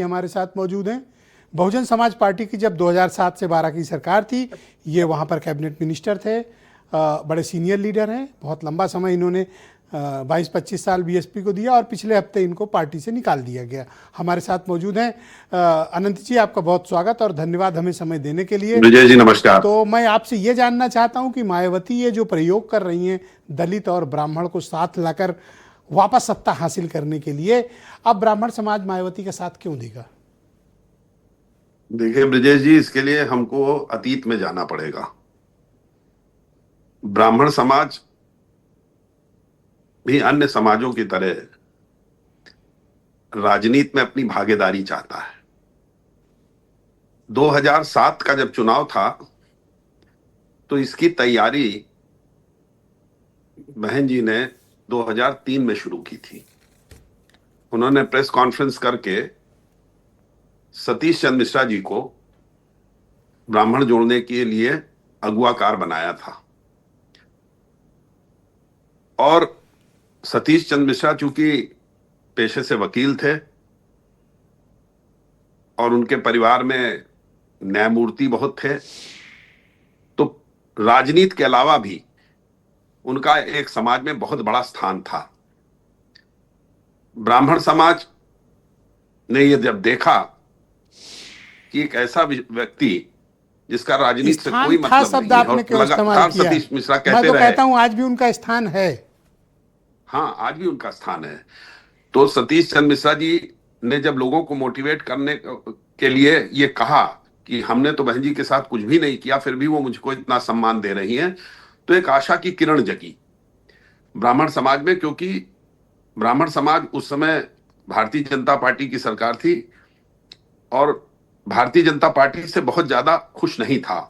हमारे साथ मौजूद हैं। बहुजन समाज पार्टी की जब 2007 से 12 की सरकार थी, ये वहाँ पर कैबिनेट मिनिस्टर थे, बड़े सीनियर लीडर हैं। बहुत लंबा समय इन्होंने 22-25 साल बीएसपी को दिया और पिछले हफ्ते इनको पार्टी से निकाल दिया गया। हमारे साथ मौजूद हैं अनंत जी, आपका बहुत स्वागत और धन्यवाद हमें समय देने के लिए। विजय जी नमस्कार। तो मैं आपसे ये जानना चाहता हूँ कि मायावती ये जो प्रयोग कर रही हैं दलित और ब्राह्मण को साथ लाकर वापस सत्ता हासिल करने के लिए, अब ब्राह्मण समाज मायावती का साथ क्यों देगा? देखिए ब्रिजेश जी, इसके लिए हमको अतीत में जाना पड़ेगा। ब्राह्मण समाज भी अन्य समाजों की तरह राजनीति में अपनी भागीदारी चाहता है। 2007 का जब चुनाव था तो इसकी तैयारी बहन जी ने 2003 में शुरू की थी। उन्होंने प्रेस कॉन्फ्रेंस करके सतीश चंद्र मिश्रा जी को ब्राह्मण जोड़ने के लिए अगुवाकार बनाया था। और सतीश चंद्र मिश्रा चूंकि पेशे से वकील थे और उनके परिवार में न्यायमूर्ति बहुत थे, तो राजनीति के अलावा भी उनका एक समाज में बहुत बड़ा स्थान था। ब्राह्मण समाज ने ये जब देखा कि एक ऐसा व्यक्ति जिसका राजनीति से कोई मतलब शब्द नहीं है आपने और क्यों इस्तेमाल लगातार किया? सतीश मिश्रा मैं कहते तो रहे। कहता हूं आज भी उनका स्थान है। हाँ, आज भी उनका स्थान है। तो सतीश चंद्र मिश्रा जी ने जब लोगों को मोटिवेट करने के लिए ये कहा कि हमने तो बहन जी के साथ कुछ भी नहीं किया, फिर भी वो मुझको इतना सम्मान दे रही हैं, तो एक आशा की किरण जगी ब्राह्मण समाज में। क्योंकि ब्राह्मण समाज उस समय भारतीय जनता पार्टी की सरकार थी और भारतीय जनता पार्टी से बहुत ज्यादा खुश नहीं था,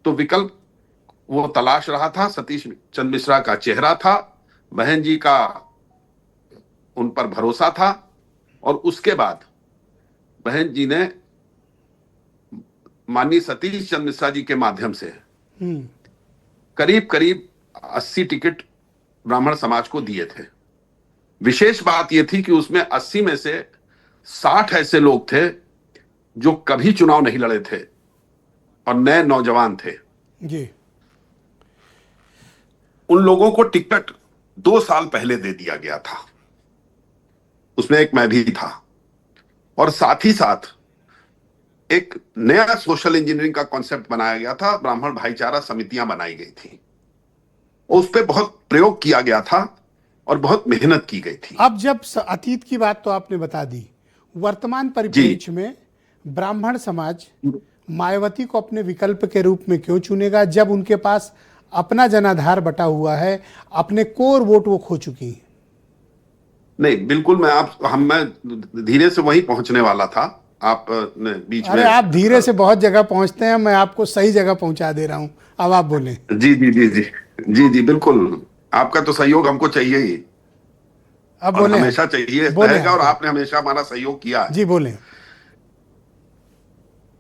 तो विकल्प वो तलाश रहा था। सतीश चंद्र मिश्रा का चेहरा था, बहन जी का उन पर भरोसा था, और उसके बाद बहन जी ने माननीय सतीश चंद्र मिश्रा जी के माध्यम से करीब करीब 80 टिकट ब्राह्मण समाज को दिए थे। विशेष बात यह थी कि उसमें 80 में से 60 ऐसे लोग थे जो कभी चुनाव नहीं लड़े थे और नए नौजवान थे जी। उन लोगों को टिकट 2 साल पहले दे दिया गया था। उसमें एक मैं भी था। और साथ ही साथ एक नया सोशल इंजीनियरिंग का कॉन्सेप्ट बनाया गया था, ब्राह्मण भाईचारा समितियां बनाई गई थी। उस पर बहुत प्रयोग किया गया था और बहुत मेहनत की गई थी। अब जब अतीत की बात तो आपने बता दी, वर्तमान परिप्रेक्ष्य में ब्राह्मण समाज मायावती को अपने विकल्प के रूप में क्यों चुनेगा, जब उनके पास अपना जनाधार बटा हुआ है, अपने कोर वोट वो खो चुकी है? नहीं, बिल्कुल। मैं धीरे से वहीं पहुंचने वाला था। आप ने बीच में। आप धीरे से बहुत जगह पहुंचते हैं, मैं आपको सही जगह पहुंचा दे रहा हूं। अब आप बोलें। जी जी जी जी जी जी, बिल्कुल। आपका तो सहयोग हमको चाहिए ही, अब और बोलें। हमेशा चाहिए रहेगा, और आपने हमेशा हमारा सहयोग किया है। जी बोलें।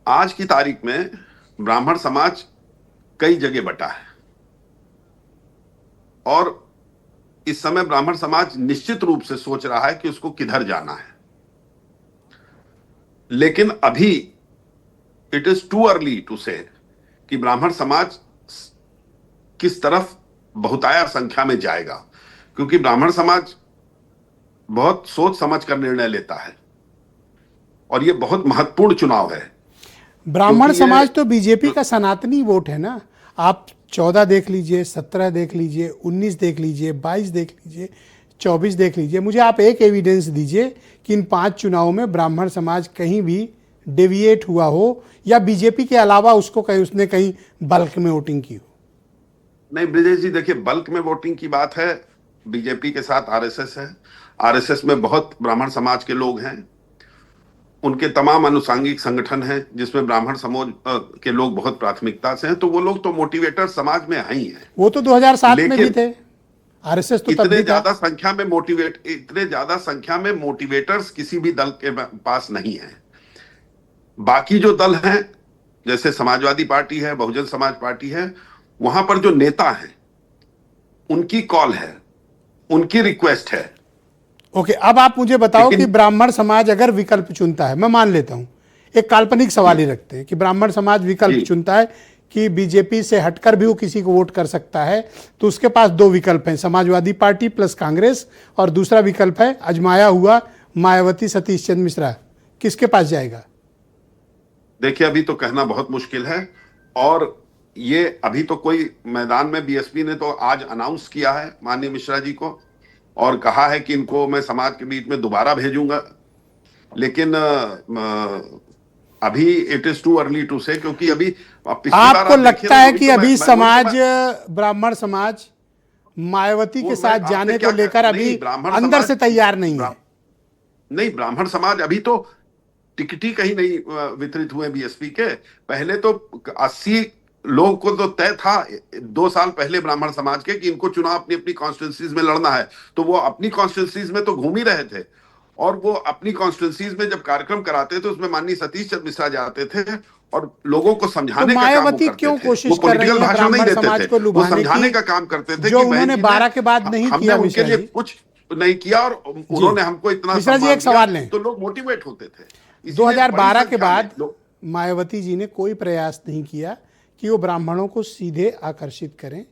आज की तारीख में ब्राह्मण समाज कई जगह बटा है और इस समय ब्राह्मण समाज निश्चित रूप से सोच रहा है कि उसको किधर जाना है। लेकिन अभी it is too early to say कि ब्राह्मण समाज किस तरफ बहुतायत संख्या में जाएगा, क्योंकि ब्राह्मण समाज बहुत सोच समझ कर निर्णय लेता है और यह बहुत महत्वपूर्ण चुनाव है। ब्राह्मण समाज तो बीजेपी का सनातनी वोट है ना। आप 14 देख लीजिए, 17 देख लीजिए, 19 देख लीजिए, 22 देख लीजिए, 24 देख लीजिए। मुझे आप एक एविडेंस दीजिए कि इन 5 चुनावों में ब्राह्मण समाज कहीं भी डेविएट हुआ हो या बीजेपी के अलावा उसने कहीं बल्क में वोटिंग की हो। नहीं ब्रिजेश जी, देखिए, बल्क में वोटिंग की बात है, बीजेपी के साथ आरएसएस है। आरएसएस में बहुत ब्राह्मण समाज के लोग हैं, उनके तमाम अनुसांगिक संगठन हैं जिसमें ब्राह्मण समाज के लोग बहुत प्राथमिकता से हैं, तो वो लोग तो मोटिवेटर समाज में हैं ही हैं। वो तो 2007 में भी थे, आरएसएस तो तब भी था। इतने ज्यादा संख्या में मोटिवेटर्स किसी भी दल के पास नहीं है। बाकी जो दल हैं, जैसे समाजवादी पार्टी है, बहुजन समाज पार्टी है, वहां पर जो नेता हैं उनकी कॉल है, उनकी रिक्वेस्ट है ओके, अब आप मुझे बताओ लेकिन कि ब्राह्मण समाज अगर विकल्प चुनता है, मैं मान लेता हूं, एक काल्पनिक सवाल ही रखते हैं कि ब्राह्मण समाज विकल्प जी चुनता है कि बीजेपी से हटकर भी वो किसी को वोट कर सकता है, तो उसके पास दो विकल्प हैं, समाजवादी पार्टी प्लस कांग्रेस, और दूसरा विकल्प है अजमाया हुआ मायावती सतीश चंद्र मिश्रा। किसके पास जाएगा? देखिए, अभी तो कहना बहुत मुश्किल है। और ये अभी तो कोई मैदान में, बीएसपी ने तो आज अनाउंस किया है माननीय मिश्रा जी को, और कहा है कि इनको मैं समाज के बीच में दोबारा भेजूंगा। लेकिन अभी it is too early to say, क्योंकि अभी पिछली बार आपको आप देखिए लगता ना, है वही कि तो अभी वही तो समाज, ब्राह्मण समाज मायावती के मैं साथ आपसे जाने क्या को लेकर नहीं, अभी ब्राह्मण अंदर समाज, से तैयार नहीं है? नहीं, ब्राह्मण समाज अभी तो टिकट ही कहीं नहीं वितरित हुए बीएसपी के। पहले तो 80 लोगों को तो तय था 2 साल पहले ब्राह्मण समाज के कि इनको चुनाव अपनी अपनी कॉन्स्टिट्यूंसीज में लड़ना है, तो वो अपनी कॉन्स्टिट्यूंसीज में तो घूम ही रहे थे। और वो अपनी कॉन्स्टिट्यूंसीज में जब कार्यक्रम कराते थे, उसमें माननीय सतीश चंद्र मिश्रा जाते थे और लोगों को तो समझाने का काम वो मायावती करते क्यों थे। वो कोशिश कर रही पॉलिटिकल हैं भाषण नहीं ब्राह्मण देते समाज थे, को वो लुभाने समझाने की, का काम करते थे जो कि बहन उन्होंने जी 12 के बाद नहीं हमने किया? उनके मिश्रा लिए जी, कुछ नहीं किया और जी, उन्होंने हमको इतना मिश्रा जी, सम्मान एक दिया, सवाल लें। तो लोग मोटिवेट होते थे। इसीलिए बड़ी 2012 के संख्या में बाद लोग, मायावती जी ने कोई प्रयास नहीं किया कि वो ब्राह्मणों को सीधे आकर्षित करें।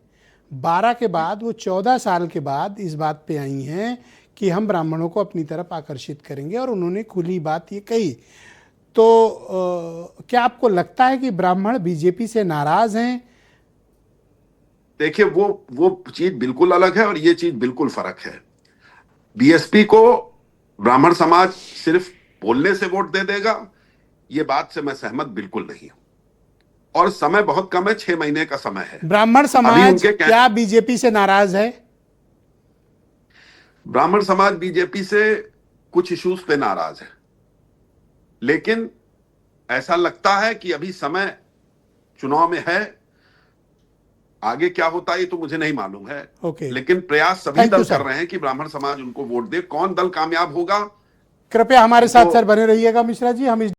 12 के बाद वो 14 साल के बाद इस बात पे आई हैं कि हम ब्राह्मणों को अपनी तरफ आकर्षित करेंगे, और उन्होंने खुली बात ये कही। तो क्या आपको लगता है कि ब्राह्मण बीजेपी से नाराज हैं? देखिए, वो चीज बिल्कुल अलग है और ये चीज बिल्कुल फर्क है। बीएसपी को ब्राह्मण समाज सिर्फ बोलने से वोट दे देगा, ये बात से मैं सहमत बिल्कुल नहीं हूं। और समय बहुत कम है, 6 महीने का समय है। ब्राह्मण अभी समाज उनके क्या बीजेपी से नाराज है? ब्राह्मण समाज बीजेपी से कुछ इश्यूज पे नाराज है, लेकिन ऐसा लगता है कि अभी समय चुनाव में है। आगे क्या होता है ये तो मुझे नहीं मालूम है। ओके, लेकिन प्रयास सभी थैंक यू दल कर सर। रहे हैं कि ब्राह्मण समाज उनको वोट दे। कौन दल कामयाब होगा कृपया हमारे साथ वो सर बने रहिएगा मिश्रा जी, हम इस